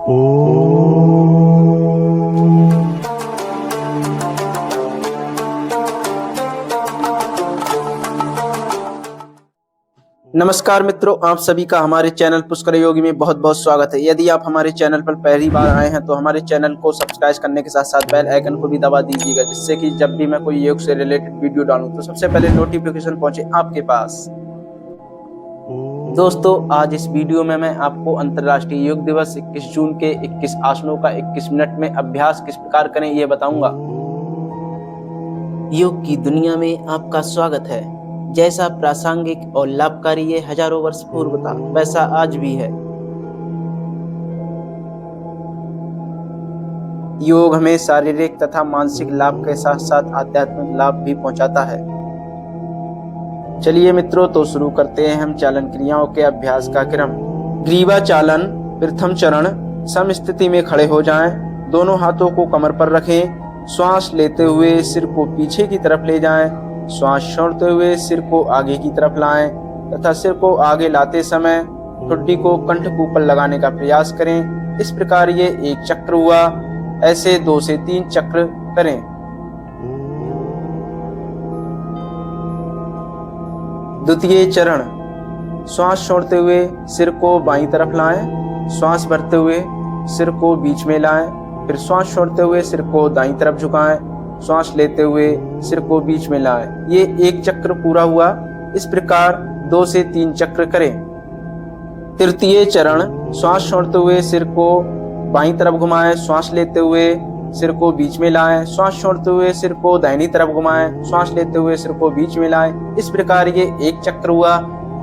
नमस्कार मित्रों, आप सभी का हमारे चैनल पुष्कर योगी में बहुत बहुत स्वागत है। यदि आप हमारे चैनल पर पहली बार आए हैं तो हमारे चैनल को सब्सक्राइब करने के साथ साथ बेल आइकन को भी दबा दीजिएगा, जिससे कि जब भी मैं कोई योग से रिलेटेड वीडियो डालूं तो सबसे पहले नोटिफिकेशन पहुंचे आपके पास। दोस्तों, आज इस वीडियो में मैं आपको अंतर्राष्ट्रीय योग दिवस 21 जून के 21 आसनों का 21 मिनट में अभ्यास किस प्रकार करें ये बताऊंगा। योग की दुनिया में आपका स्वागत है। जैसा प्रासंगिक और लाभकारी ये हजारों वर्ष पूर्व था, वैसा आज भी है। योग हमें शारीरिक तथा मानसिक लाभ के साथ साथ आध्यात्मिक लाभ भी पहुंचाता है। चलिए मित्रों, तो शुरू करते हैं हम चालन क्रियाओं के अभ्यास का क्रम। ग्रीवा चालन। प्रथम चरण, सम स्थिति में खड़े हो जाएं। दोनों हाथों को कमर पर रखें। श्वास लेते हुए सिर को पीछे की तरफ ले जाएं। श्वास छोड़ते हुए सिर को आगे की तरफ लाएं तथा सिर को आगे लाते समय ठुड्डी को कंठ के ऊपर लगाने का प्रयास करें। इस प्रकार ये एक चक्र हुआ। ऐसे 2 से 3 चक्र करें। द्वितीय चरण, श्वास छोड़ते हुए सिर को बाईं तरफ लाएं। श्वास भरते हुए सिर को बीच में लाएं। फिर श्वास छोड़ते हुए सिर को दाईं तरफ झुकाएं। श्वास लेते हुए सिर को बीच में लाएं। ये एक चक्र पूरा हुआ। इस प्रकार 2 से 3 चक्र करें। तृतीय चरण, श्वास छोड़ते हुए सिर को बाईं तरफ घुमाएं। श्वास लेते हुए सिर को बीच में लाएं। श्वास छोड़ते हुए सिर को दाहिनी तरफ घुमाएं। श्वास लेते हुए सिर को बीच में लाएं। इस प्रकार ये एक चक्र हुआ।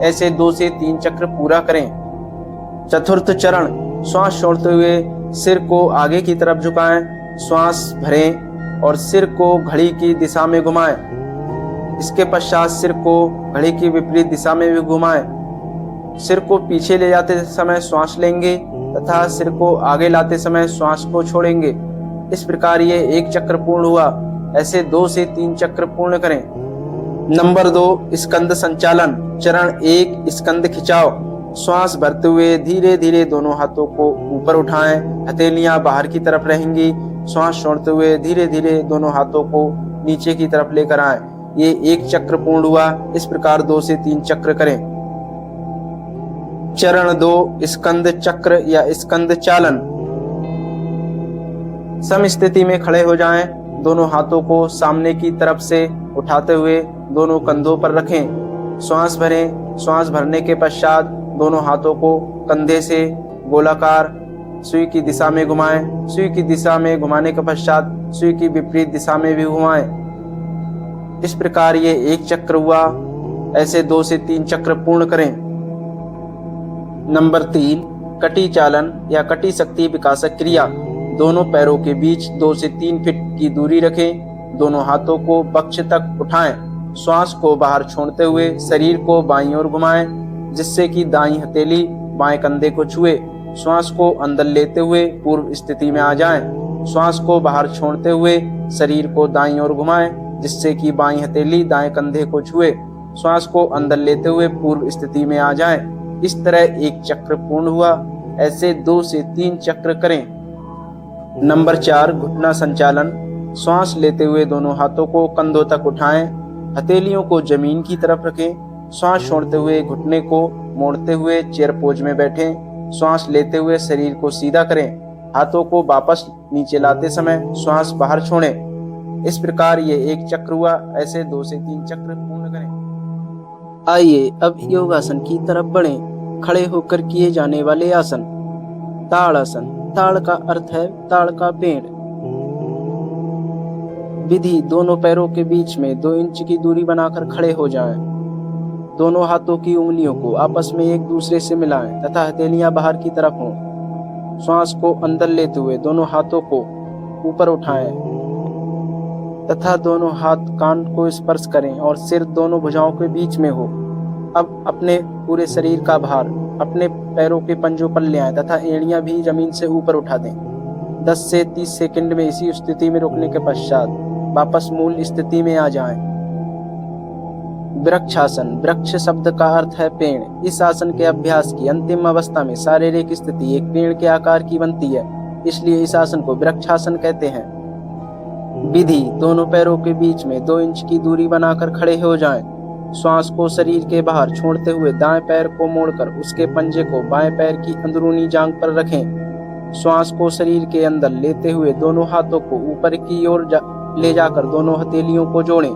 ऐसे 2 से 3 चक्र पूरा करें। चतुर्थ चरण, श्वास छोड़ते हुए सिर को आगे की तरफ झुकाएं। श्वास भरें और सिर को घड़ी की दिशा में घुमाएं। इसके पश्चात सिर को घड़ी की विपरीत दिशा में भी घुमाएं। सिर को पीछे ले जाते समय श्वास लेंगे तथा सिर को आगे लाते समय श्वास को छोड़ेंगे। इस प्रकार ये एक चक्र पूर्ण हुआ। ऐसे 2 से 3 चक्र पूर्ण करें। नंबर 2, स्कंद संचालन। चरण 1, स्कंद खिंचाव। श्वास भरते हुए धीरे धीरे दोनों हाथों को ऊपर उठाएं। हथेलियां बाहर की तरफ रहेंगी। श्वास छोड़ते हुए धीरे धीरे दोनों हाथों को नीचे की तरफ लेकर आएं। ये एक चक्र पूर्ण हुआ। इस प्रकार 2 से 3 चक्र करें। चरण 2, स्कंद चक्र या स्कंद चालन। सम स्थिति में खड़े हो जाएं। दोनों हाथों को सामने की तरफ से उठाते हुए दोनों कंधों पर रखें। श्वास भरें। श्वास भरने के पश्चात दोनों हाथों को कंधे से गोलाकार सुई की दिशा में घुमाएं। सुई की दिशा में घुमाने के पश्चात सुई की विपरीत दिशा में भी घुमाएं। इस प्रकार ये एक चक्र हुआ। ऐसे 2 से 3 चक्र पूर्ण करें। नंबर 3, कटी चालन या कटी शक्ति विकासक क्रिया। दोनों पैरों के बीच 2 से 3 फीट की दूरी रखें। दोनों हाथों को वक्ष तक उठाएं। श्वास को बाहर छोड़ते हुए शरीर को बाईं ओर घुमाएं, जिससे कि दाईं हथेली बाएं कंधे को छुए। श्वास को अंदर लेते हुए पूर्व स्थिति में आ जाएं। श्वास को बाहर छोड़ते हुए शरीर को दाईं ओर घुमाएं, जिससे कि बाईं हथेली दाएं कंधे को छुए। श्वास को अंदर लेते हुए पूर्व स्थिति में आ जाएं। इस तरह एक चक्र पूर्ण हुआ। ऐसे 2 से 3 चक्र करें। नंबर 4, घुटना संचालन। श्वास लेते हुए दोनों हाथों को कंधों तक उठाएं। हथेलियों को जमीन की तरफ रखें। श्वास छोड़ते हुए घुटने को मोड़ते हुए चेयर पोज में बैठें। श्वास लेते हुए शरीर को सीधा करें। हाथों को वापस नीचे लाते समय श्वास बाहर छोड़ें। इस प्रकार ये एक चक्र हुआ। ऐसे 2 से 3 चक्र पूर्ण करें। आइए अब योगासन की तरफ बढ़ें। खड़े होकर किए जाने वाले आसन। ताड़ासन। ताड़ का अर्थ है ताड़ का पेड़। विधि, दोनों पैरों के बीच में 2 इंच की दूरी बनाकर खड़े हो जाएं। दोनों हाथों की उंगलियों को आपस में एक दूसरे से मिलाएं तथा हथेलियां बाहर की तरफ हों। श्वास को अंदर लेते हुए दोनों हाथों को ऊपर उठाएं तथा दोनों हाथ कान को स्पर्श करें और सिर दोनों भुजाओं के बीच में हो। अब अपने पूरे शरीर का भार अपने पैरों के पंजों पर ले आएं तथा एड़ियां भी जमीन से ऊपर उठा दें। 10 से 30 सेकंड में इसी स्थिति में रुकने के पश्चात वापस मूल स्थिति में आ जाएं। वृक्षासन। वृक्ष शब्द का अर्थ है पेड़। इस आसन के अभ्यास की अंतिम अवस्था में शारीरिक स्थिति एक पेड़ के आकार की बनती है, इसलिए इस आसन को वृक्षासन कहते हैं। विधि: दोनों पैरों के बीच में 2 इंच की दूरी बनाकर खड़े हो जाएं। श्वास को शरीर के बाहर छोड़ते हुए दाएं पैर को मोड़कर उसके पंजे को बाएं पैर की अंदरूनी जांघ पर रखें। श्वास को शरीर के अंदर लेते हुए दोनों हाथों को ऊपर की ओर ले जाकर दोनों हथेलियों को जोड़ें।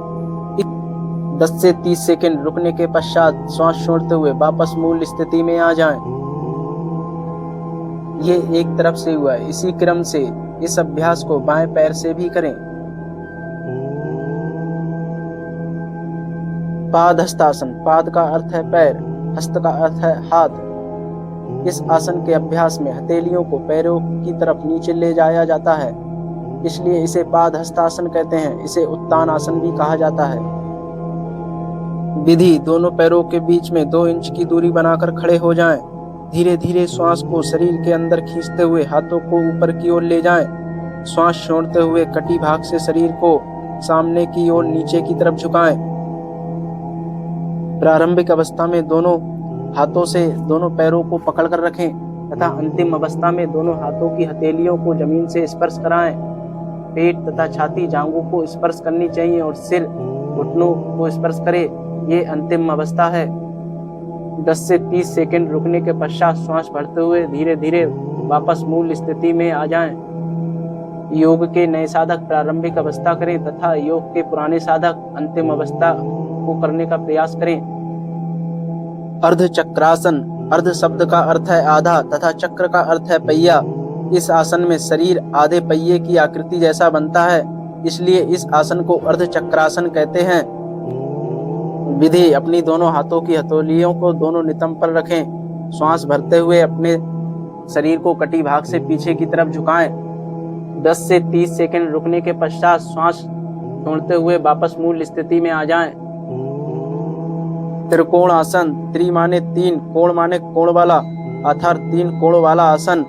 10 से 30 सेकंड रुकने के पश्चात श्वास छोड़ते हुए वापस मूल स्थिति में आ जाएं। ये एक तरफ से हुआ। इसी क्रम से इस अभ्यास को बाएं पैर से भी करें। पाद हस्तासन। पाद का अर्थ है पैर, हस्त का अर्थ है हाथ। इस आसन के अभ्यास में हथेलियों को पैरों की तरफ नीचे ले जाया जाता है, इसलिए इसे पाद हस्तासन कहते हैं। इसे उत्तान आसन भी कहा जाता है। विधि: दोनों पैरों के बीच में 2 इंच की दूरी बनाकर खड़े हो जाएं। धीरे धीरे श्वास को शरीर के अंदर खींचते हुए हाथों को ऊपर की ओर ले जाएं। श्वास छोड़ते हुए कटी भाग से शरीर को सामने की ओर नीचे की तरफ झुकाएं। प्रारंभिक अवस्था में दोनों हाथों से दोनों पैरों को पकड़कर रखें तथा अंतिम अवस्था में दोनों हाथों की हथेलियों को जमीन से स्पर्श कराएं। पेट तथा छाती जांघों को स्पर्श करनी चाहिए और सिर घुटनों को स्पर्श करे। ये अंतिम अवस्था है। 10 से 30 सेकंड रुकने के पश्चात श्वास भरते हुए धीरे धीरे वापस मूल स्थिति में आ जाएं। योग के नए साधक प्रारंभिक अवस्था करें तथा योग के पुराने साधक अंतिम अवस्था को करने का प्रयास करें। अर्ध चक्रासन। अर्ध शब्द का अर्थ है आधा तथा चक्र का अर्थ है पहिया। इस आसन में शरीर आधे पहिए की आकृति जैसा बनता है, इसलिए इस आसन को अर्ध चक्रासन कहते हैं। विधि: अपनी दोनों हाथों की हथेलियों को दोनों नितंब पर रखें। श्वास भरते हुए अपने शरीर को कटी भाग से पीछे की तरफ झुकाएं। 10 से 30 सेकंड रुकने के पश्चात श्वास छोड़ते हुए वापस मूल स्थिति में आ जाएं। त्रिकोण आसन। त्रि माने 3, कोण माने कोण वाला, अर्थात 3 कोण वाला आसन।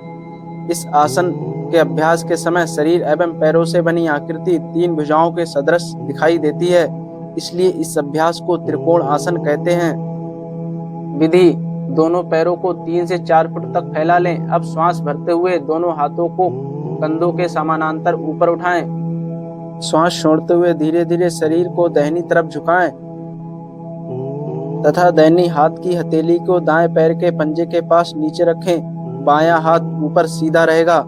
इस आसन के अभ्यास के समय शरीर एवं पैरों से बनी आकृति 3 भुजाओं के सदृश दिखाई देती है, इसलिए इस अभ्यास को त्रिकोण आसन कहते हैं। विधि: दोनों पैरों को 3 से 4 फुट तक फैला लें। अब श्वास भरते हुए दोनों हाथों को कंधों के समानांतर ऊपर उठाएं। श्वास छोड़ते हुए धीरे धीरे शरीर को दाहिनी तरफ झुकाएं तथा दाहिनी हाथ की हथेली को दाएं पैर के पंजे के पास नीचे रखें। बायां हाथ ऊपर सीधा रहेगा।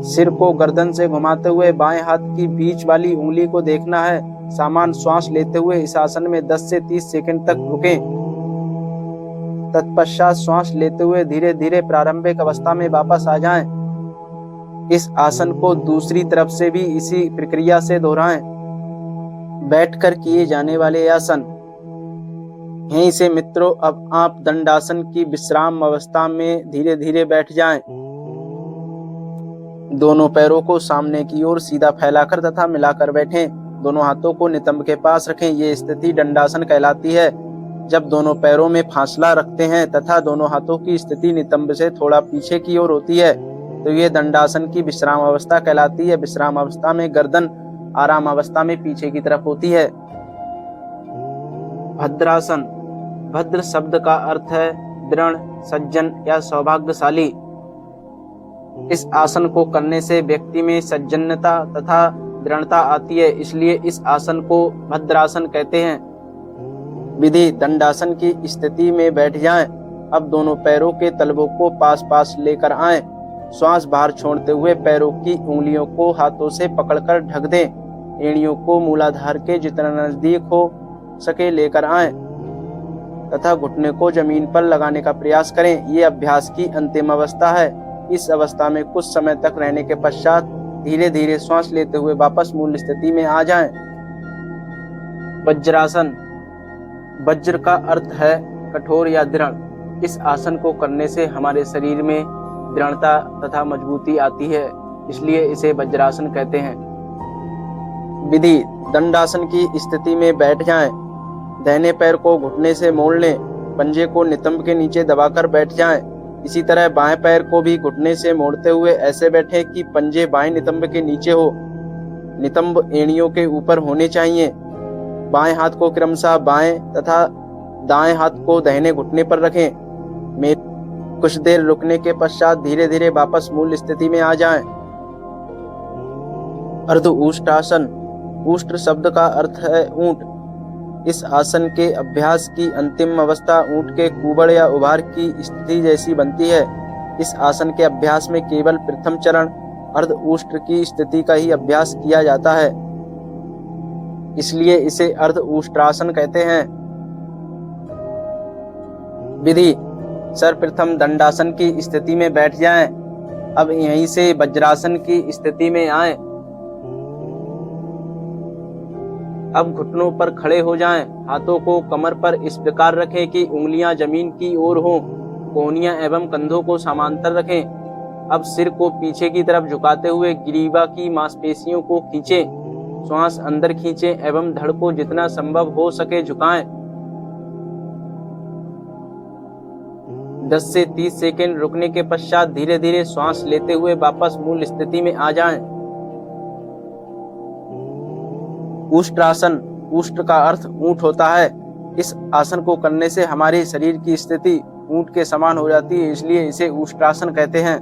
सिर को गर्दन से घुमाते हुए बाएं हाथ की बीच वाली उंगली को देखना है। सामान्य श्वास लेते हुए इस आसन में 10 से 30 सेकंड तक रुकें। तत्पश्चात श्वास लेते हुए धीरे धीरे प्रारंभिक अवस्था में वापस आ जाएं। इस आसन को दूसरी तरफ से भी इसी प्रक्रिया से दोहराएं। बैठकर किए जाने वाले आसन। यहीं से मित्रों, अब आप दंडासन की विश्राम अवस्था में धीरे धीरे बैठ जाएं। दोनों पैरों को सामने की ओर सीधा फैलाकर तथा मिलाकर बैठें। दोनों हाथों को नितंब के पास रखें। ये स्थिति दंडासन कहलाती है। जब दोनों पैरों में फासला रखते हैं तथा दोनों हाथों की स्थिति नितंब से थोड़ा पीछे की ओर होती है तो ये दंडासन की विश्राम अवस्था कहलाती है। विश्राम अवस्था में गर्दन आराम अवस्था में पीछे की तरफ होती है। भद्रासन। भद्र शब्द का अर्थ है दृढ़, सज्जन या सौभाग्यशाली। इस आसन को करने से व्यक्ति में सज्जनता तथा दृढ़ता आती है, इसलिए इस आसन को भद्रासन कहते हैं। विधि: दंडासन की स्थिति में बैठ जाएं। अब दोनों पैरों के तलवों को पास पास लेकर आएं। श्वास बाहर छोड़ते हुए पैरों की उंगलियों को हाथों से पकड़कर ढक दें। एड़ियों को मूलाधार के जितना नजदीक हो सके लेकर आएं तथा घुटने को जमीन पर लगाने का प्रयास करें। ये अभ्यास की अंतिम अवस्था है। इस अवस्था में कुछ समय तक रहने के पश्चात धीरे धीरे श्वास लेते हुए वापस मूल स्थिति में आ जाएं। वज्रासन। वज्र का अर्थ है कठोर या दृढ़। इस आसन को करने से हमारे शरीर में दृढ़ता तथा मजबूती आती है, इसलिए इसे वज्रासन कहते हैं। विधि: दंडासन की स्थिति में बैठ जाएं। दाहिने पैर को घुटने से मोड़ लें। पंजे को नितंब के नीचे दबाकर बैठ जाएं। इसी तरह बाएं पैर को भी घुटने से मोड़ते हुए ऐसे बैठें कि पंजे बाएं नितंब के नीचे हो। नितंब एड़ियों के ऊपर होने चाहिए। बाएं हाथ को क्रमशः बाएं तथा दाएं हाथ को दाहिने घुटने पर रखें। कुछ देर रुकने के पश्चात धीरे धीरे वापस मूल स्थिति में आ जाएं। अर्ध ऊष्टासन। ऊष्ट शब्द का अर्थ है ऊंट। इस आसन के अभ्यास की अंतिम अवस्था ऊंट के कुबड़ या उभार की स्थिति जैसी बनती है। इस आसन के अभ्यास में केवल प्रथम चरण अर्ध ऊष्ट की स्थिति का ही अभ्यास किया जाता है, इसलिए इसे अर्ध ऊष्ट्रासन कहते हैं। विधि: सर्वप्रथम दंडासन की स्थिति में बैठ जाएं। अब यहीं से वज्रासन की स्थिति में आएं। अब घुटनों पर खड़े हो जाएं। हाथों को कमर पर इस प्रकार रखें कि उंगलियां जमीन की ओर हों। कोहनियां एवं कंधों को समांतर रखें। अब सिर को पीछे की तरफ झुकाते हुए ग्रीवा की मांसपेशियों को खींचें। श्वास अंदर खींचें एवं धड़ को जितना संभव हो सके झुकाएं। 10 से 30 सेकंड रुकने के पश्चात धीरे धीरे श्वास लेते हुए वापस मूल स्थिति में आ जाएं। ऊष्ट्रासन। ऊष्ट्र का अर्थ ऊंट होता है। इस आसन को करने से हमारे शरीर की स्थिति ऊंट के समान हो जाती है, इसलिए इसे ऊष्ट्रासन कहते हैं।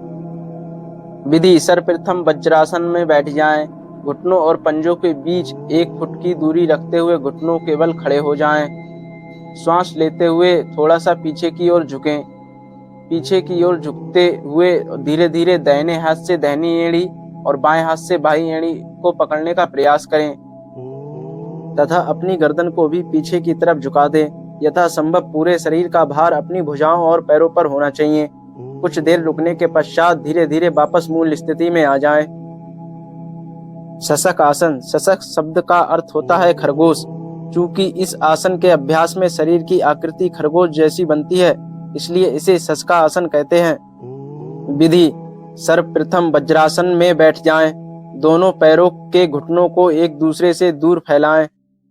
विधि: सर्वप्रथम वज्रासन में बैठ जाएं। घुटनों और पंजों के बीच 1 फुट की दूरी रखते हुए घुटनों के बल खड़े हो जाएं। श्वास लेते हुए थोड़ा सा पीछे की ओर झुकें। पीछे की ओर झुकते हुए धीरे धीरे दाहिने हाथ से दाहिनी एड़ी और बाएं हाथ से बाईं एड़ी को पकड़ने का प्रयास करें तथा अपनी गर्दन को भी पीछे की तरफ झुका दें। यथासंभव पूरे शरीर का भार अपनी भुजाओं और पैरों पर होना चाहिए। कुछ देर रुकने के पश्चात धीरे धीरे वापस मूल स्थिति में आ जाएं। शशक आसन। शशक शब्द का अर्थ होता है खरगोश। चूंकि इस आसन के अभ्यास में शरीर की आकृति खरगोश जैसी बनती है, इसलिए इसे शशका आसन कहते हैं। विधि: सर्वप्रथम वज्रासन में बैठ जाएं। दोनों पैरों के घुटनों को एक दूसरे से दूर फैलाएं।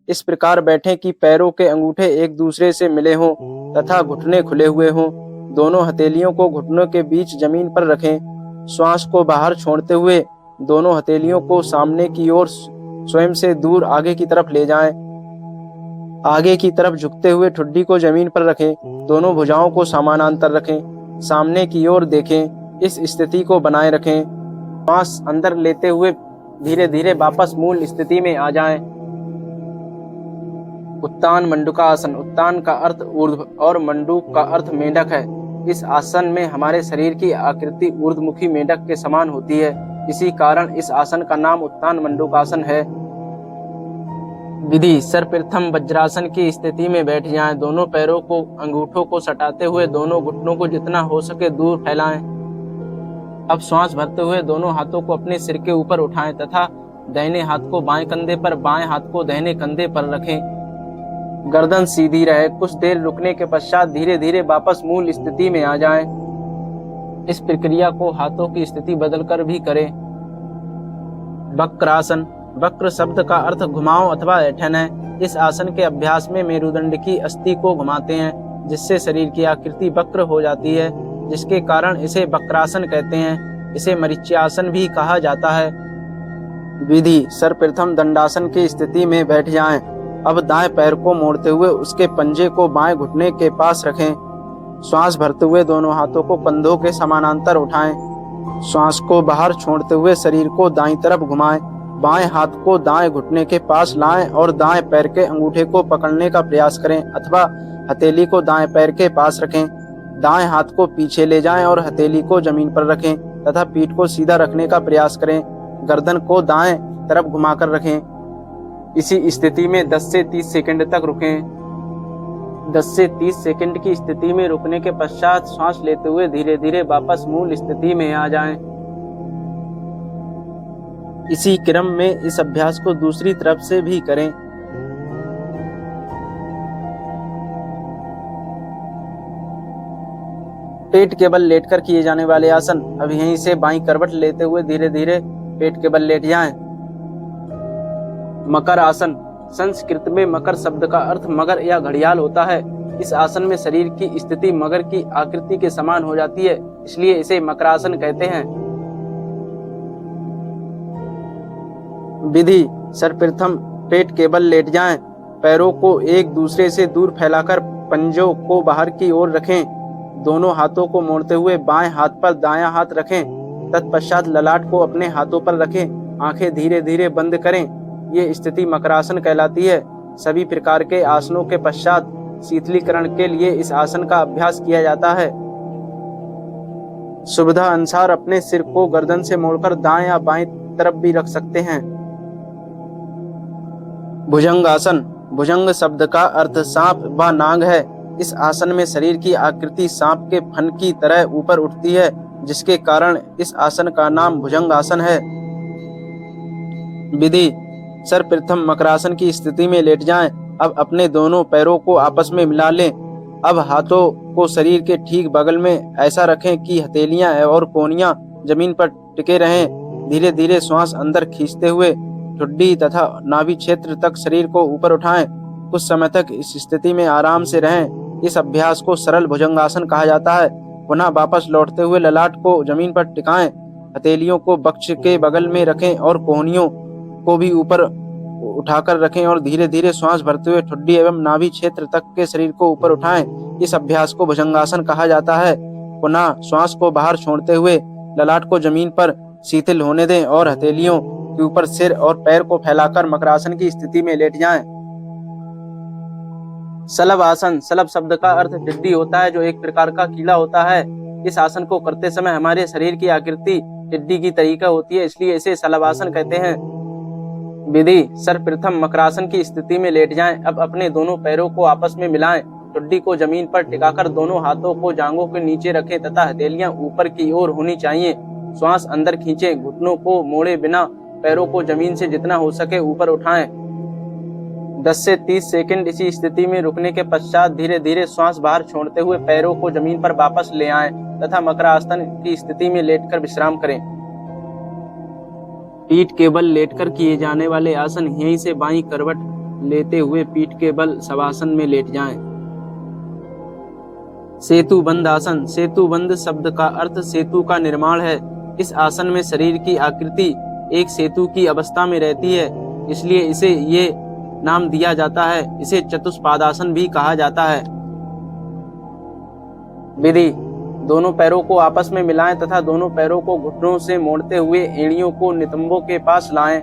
इस प्रकार बैठें कि पैरों के अंगूठे एक दूसरे से मिले हों तथा घुटने खुले हुए हों। दोनों हथेलियों को घुटनों के बीच जमीन पर रखें। श्वास को बाहर छोड़ते हुए दोनों हथेलियों को सामने की ओर स्वयं से दूर आगे की तरफ ले जाएं। आगे की तरफ झुकते हुए ठुड्डी को जमीन पर रखें। दोनों भुजाओं को समानांतर रखें। सामने की ओर देखें। इस स्थिति को बनाए रखें। श्वास अंदर लेते हुए धीरे धीरे वापस मूल स्थिति में आ जाएं। उत्तान मंडूकासन। उत्तान का अर्थ ऊर्ध्व और मंडूक का अर्थ मेंढक है। इस आसन में हमारे शरीर की आकृति ऊर्ध्वमुखी मेंढक के समान होती है, इसी कारण इस आसन का नाम उत्तान मंडूकासन है। विधि: सर्वप्रथम वज्रासन की स्थिति में बैठ जाएं। दोनों पैरों को अंगूठों को सटाते हुए दोनों घुटनों को जितना हो सके दूर फैलाएं। अब श्वास भरते हुए दोनों हाथों को अपने सिर के ऊपर उठाएं तथा दाहिने हाथ को बाएं कंधे पर, बाएं हाथ को दाहिने कंधे पर रखें। गर्दन सीधी रहे। कुछ देर रुकने के पश्चात धीरे धीरे वापस मूल स्थिति में आ जाएं। इस प्रक्रिया को हाथों की स्थिति बदलकर भी करें। वक्रासन। वक्र शब्द का अर्थ घुमाव अथवा ऐंठन है। इस आसन के अभ्यास में मेरुदंड की अस्थि को घुमाते हैं, जिससे शरीर की आकृति वक्र हो जाती है, जिसके कारण इसे वक्रासन कहते हैं। इसे मरीच्यासन भी कहा जाता है। विधि: सर्वप्रथम दंडासन की स्थिति में बैठ जाएं। अब दाएं पैर को मोड़ते हुए उसके पंजे को बाएं घुटने के पास रखें। श्वास भरते हुए दोनों हाथों को कंधों के समानांतर उठाएं। श्वास को बाहर छोड़ते हुए शरीर को दाईं तरफ घुमाएं। बाएं हाथ को दाएं घुटने के पास लाएं और दाएं पैर के अंगूठे को पकड़ने का प्रयास करें अथवा हथेली को दाएं पैर के पास रखें। दाएं हाथ को पीछे ले जाएं और हथेली को जमीन पर रखें तथा पीठ को सीधा रखने का प्रयास करें। गर्दन को दाएं तरफ घुमाकर रखें। इसी स्थिति में 10 से 30 सेकंड तक रुकें। 10 से 30 सेकंड की स्थिति में रुकने के पश्चात श्वास लेते हुए धीरे धीरे वापस मूल स्थिति में आ जाएं। इसी क्रम में इस अभ्यास को दूसरी तरफ से भी करें। पेट के बल लेटकर किए जाने वाले आसन। अब यहीं से बाईं करवट लेते हुए धीरे धीरे पेट के बल लेट जाएं। मकर आसन। संस्कृत में मकर शब्द का अर्थ मगर या घड़ियाल होता है। इस आसन में शरीर की स्थिति मगर की आकृति के समान हो जाती है, इसलिए इसे मकरासन कहते हैं। विधि: सर्वप्रथम पेट के बल लेट जाएं। पैरों को एक दूसरे से दूर फैलाकर पंजों को बाहर की ओर रखें। दोनों हाथों को मोड़ते हुए बाएं हाथ पर दायां हाथ रखें। तत्पश्चात ललाट को अपने हाथों पर रखें। आंखें धीरे धीरे बंद करें। ये स्थिति मकरासन कहलाती है। सभी प्रकार के आसनों के पश्चात शीतलीकरण के लिए इस आसन का अभ्यास किया जाता है। सुविधा अनुसार अपने सिर को गर्दन से मोड़कर दाएं या बाएं तरफ भी रख सकते हैं। भुजंगासन। भुजंग शब्द का अर्थ सांप व नाग है। इस आसन में शरीर की आकृति सांप के फन की तरह ऊपर उठती है, जिसके कारण इस आसन का नाम भुजंगासन है। विधि। सर्वप्रथम मकरासन की स्थिति में लेट जाएं। अब अपने दोनों पैरों को आपस में मिला लें। अब हाथों को शरीर के ठीक बगल में ऐसा रखें कि हथेलियां और कोहनियां जमीन पर टिके रहें। धीरे धीरे श्वास अंदर खींचते हुए ठुड्डी तथा नाभि क्षेत्र तक शरीर को ऊपर उठाएं। कुछ समय तक इस स्थिति में आराम से रहें। इस अभ्यास को सरल भुजंगासन कहा जाता है। पुनः वापस लौटते हुए ललाट को जमीन पर टिकाएं। हथेलियों को वक्ष के बगल में रखें और कोहनियों को भी ऊपर उठाकर रखें और धीरे धीरे श्वास भरते हुए ठुड्डी एवं नाभि क्षेत्र तक के शरीर को ऊपर उठाएं। इस अभ्यास को भुजंगासन कहा जाता है। पुनः श्वास को बाहर छोड़ते हुए ललाट को जमीन पर शिथिल होने दें और हथेलियों के ऊपर सिर और पैर को फैलाकर मकरासन की स्थिति में लेट जाएं। शलभ आसन। शलभ शब्द का अर्थ टिड्डी होता है, जो एक प्रकार का कीड़ा होता है। इस आसन को करते समय हमारे शरीर की आकृति टिड्डी की तरीका होती है, इसलिए इसे शलभ आसन कहते हैं। विधि। सर्वप्रथम मकरासन की स्थिति में लेट जाएं। अब अपने दोनों पैरों को आपस में मिलाएं। ठुड्डी को जमीन पर टिकाकर दोनों हाथों को जांघों के नीचे रखें तथा हथेलियां ऊपर की ओर होनी चाहिए। श्वास अंदर खींचें। घुटनों को मोड़े बिना पैरों को जमीन से जितना हो सके ऊपर उठाएं। 10 से 30 सेकंड इसी स्थिति में रुकने के पश्चात धीरे धीरे श्वास बाहर छोड़ते हुए पैरों को जमीन पर वापस ले आएं तथा मकरासन की स्थिति में लेटकर विश्राम करें। पीठ के बल लेटकर किए जाने वाले आसन। यहीं से बाईं करवट लेते हुए पीठ के बल शवासन में लेट जाएं। सेतुबंध आसन। सेतुबंध शब्द का अर्थ सेतु का निर्माण है। इस आसन में शरीर की आकृति एक सेतु की अवस्था में रहती है, इसलिए इसे ये नाम दिया जाता है। इसे चतुष्पादासन भी कहा जाता है। विधि। दोनों पैरों को आपस में मिलाएं तथा दोनों पैरों को घुटनों से मोड़ते हुए एड़ियों को नितंबों के पास लाएं।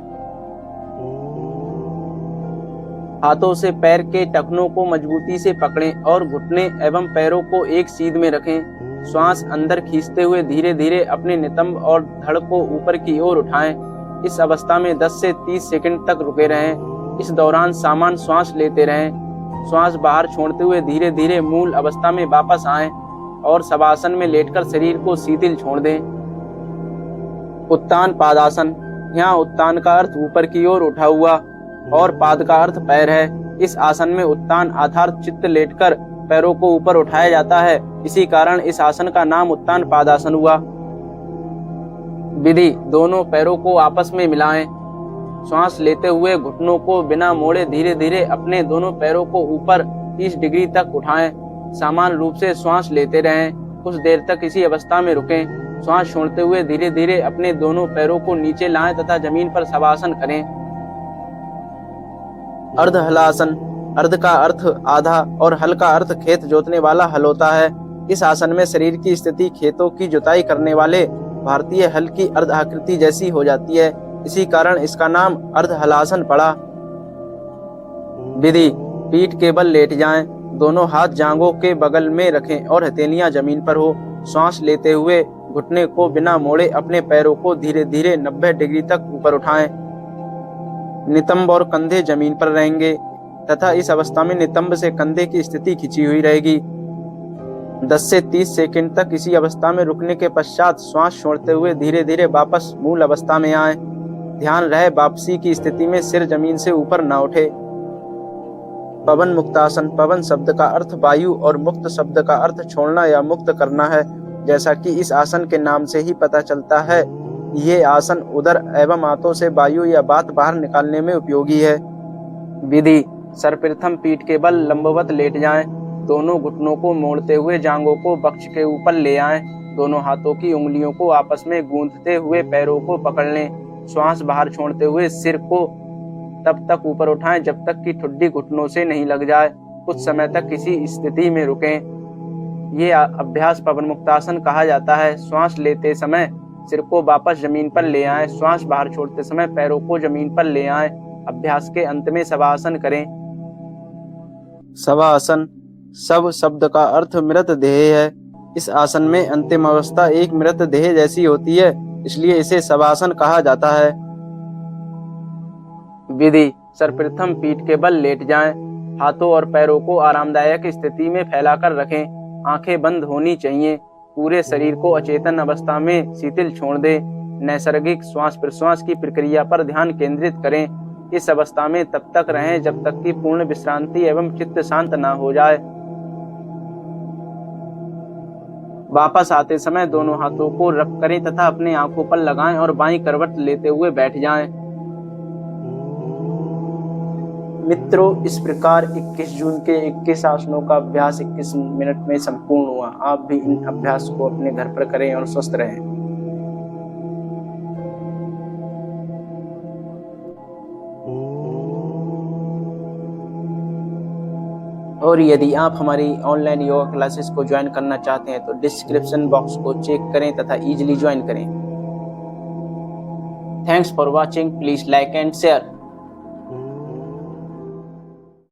हाथों से पैर के टखनों को मजबूती से पकड़ें और घुटने एवं पैरों को एक सीध में रखें। श्वास अंदर खींचते हुए धीरे धीरे अपने नितंब और धड़ को ऊपर की ओर उठाएं। इस अवस्था में 10 से 30 सेकंड तक रुके रहें। इस दौरान सामान्य श्वास लेते रहें। श्वास बाहर छोड़ते हुए धीरे धीरे मूल अवस्था में वापस आएं और शवासन में लेटकर शरीर को शिथिल छोड़ दें। उत्तान पादासन। यहाँ उत्तान का अर्थ ऊपर की ओर उठा हुआ और पाद का अर्थ पैर है। इस आसन में उत्तान अर्थात चित्त लेटकर पैरों को ऊपर उठाया जाता है, इसी कारण इस आसन का नाम उत्तान पादासन हुआ। विधि। दोनों पैरों को आपस में मिलाएं। श्वास लेते हुए घुटनों को बिना मोड़े धीरे धीरे अपने दोनों पैरों को ऊपर 30 डिग्री तक उठाएं। समान रूप से श्वास लेते रहें। कुछ देर तक इसी अवस्था में रुकें। श्वास छोड़ते हुए धीरे धीरे अपने दोनों पैरों को नीचे लाएं तथा जमीन पर शवासन करें। अर्ध हलासन। अर्ध का अर्थ आधा और हल का अर्थ खेत जोतने वाला हल होता है। इस आसन में शरीर की स्थिति खेतों की जुताई करने वाले भारतीय हल की अर्ध आकृति जैसी हो जाती है, इसी कारण इसका नाम अर्ध हलासन पड़ा। विधि। पीठ के बल लेट जाएं। दोनों हाथ जांघों के बगल में रखें और हथेलियां जमीन पर हो। श्वास लेते हुए घुटने को बिना मोड़े अपने पैरों को धीरे धीरे 90 डिग्री तक ऊपर उठाएं। नितंब और कंधे जमीन पर रहेंगे तथा इस अवस्था में नितंब से कंधे की स्थिति खिंची हुई रहेगी। 10 से 30 सेकंड तक इसी अवस्था में रुकने के पश्चात श्वास छोड़ते हुए धीरे धीरे वापस मूल अवस्था में आए। ध्यान रहे वापसी की स्थिति में सिर जमीन से ऊपर न उठे। पवन मुक्तासन। पवन शब्द का अर्थ वायु और मुक्त शब्द का अर्थ छोड़ना या मुक्त करना है। जैसा कि इस आसन के नाम से ही पता चलता है, ये आसन उदर एवं आंतों से वायु या बात बाहर निकालने में उपयोगी है। विधि। सर्वप्रथम पीठ के बल लंबवत लेट जाएं। दोनों घुटनों को मोड़ते हुए जांघों को वक्ष के ऊपर ले आएं। दोनों हाथों की उंगलियों को आपस में गूंथते हुए पैरों को पकड़ लें। श्वास बाहर छोड़ते हुए सिर को तब तक ऊपर उठाएं जब तक कि ठुड्डी घुटनों से नहीं लग जाए। कुछ समय तक किसी स्थिति में रुकें। ये अभ्यास पवन मुक्तासन कहा जाता है। श्वास लेते समय सिर को वापस जमीन पर ले आएं। श्वास बाहर छोड़ते समय पैरों को जमीन पर ले आएं। अभ्यास के अंत में शवासन करें। शवासन शव शब्द का अर्थ मृत देह है। इस आसन में अंतिम अवस्था एक मृत देह जैसी होती है, इसलिए इसे शवासन कहा जाता है। विधि: सर्वप्रथम पीठ के बल लेट जाएं। हाथों और पैरों को आरामदायक स्थिति में फैलाकर रखें। आंखें बंद होनी चाहिए। पूरे शरीर को अचेतन अवस्था में शिथिल छोड़ दें। नैसर्गिक श्वास प्रश्वास की प्रक्रिया पर ध्यान केंद्रित करें। इस अवस्था में तब तक रहें जब तक कि पूर्ण विश्रांति एवं चित्त शांत न हो जाए। वापस आते समय दोनों हाथों को रब करें तथा अपने आंखों पर लगाएं और बाईं करवट लेते हुए बैठ जाएं। मित्रों, इस प्रकार 21 जून के 21 आसनों का अभ्यास 21 मिनट में संपूर्ण हुआ। आप भी इन अभ्यास को अपने घर पर करें और स्वस्थ रहें। और यदि आप हमारी ऑनलाइन योगा क्लासेस को ज्वाइन करना चाहते हैं तो डिस्क्रिप्शन बॉक्स को चेक करें तथा इजीली ज्वाइन करें। Thanks for watching. Please like and share.